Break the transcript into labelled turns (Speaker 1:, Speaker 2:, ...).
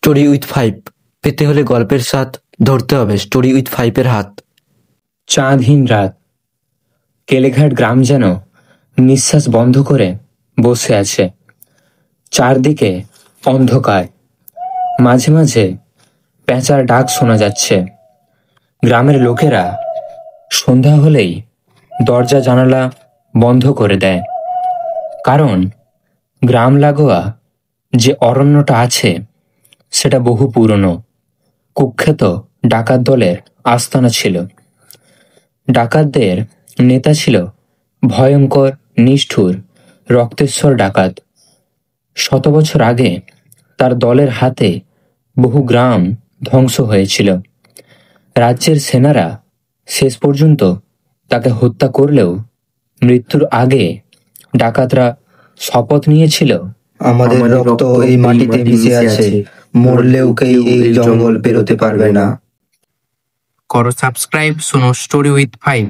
Speaker 1: Story with five পেতে হলে গল্পের স্বাদ ধরতে হবে স্টোরি উইথ ফাইভের হাত।
Speaker 2: চাঁদহীন রাত, কেলেঘাট গ্রাম যেন নিঃশ্বাস বন্ধ করে বসে আছে। চারদিকে অন্ধকার, মাঝে মাঝে পেঁচার ডাক শোনা যাচ্ছে। গ্রামের লোকেরা সন্ধ্যা হলেই দরজা জানালা বন্ধ করে দেয়, কারণ গ্রাম লাগোয়া যে অরণ্যটা আছে সেটা বহু পুরনো। কুখ্যাত ডাকাত দলের আস্তানা ছিল। ডাকাতদের নেতা ছিল ভয়ঙ্কর, নিষ্ঠুর, রক্তেশ্বর ডাকাত। 100 বছর আগে তার দলের হাতে বহু গ্রাম ধ্বংস হয়েছিল। রাজ্যের সেনারা শেষ পর্যন্ত তাকে হত্যা করলেও মৃত্যুর আগে ডাকাতরা শপথ নিয়েছিল,
Speaker 3: আমাদের রক্ত এই মাটিতে মিশে আছে, মরলেও কেউ এই জঙ্গল পেরোতে পারবে না।
Speaker 2: করো সাবস্ক্রাইব, শোনো স্টোরি উইথ ফাইভ।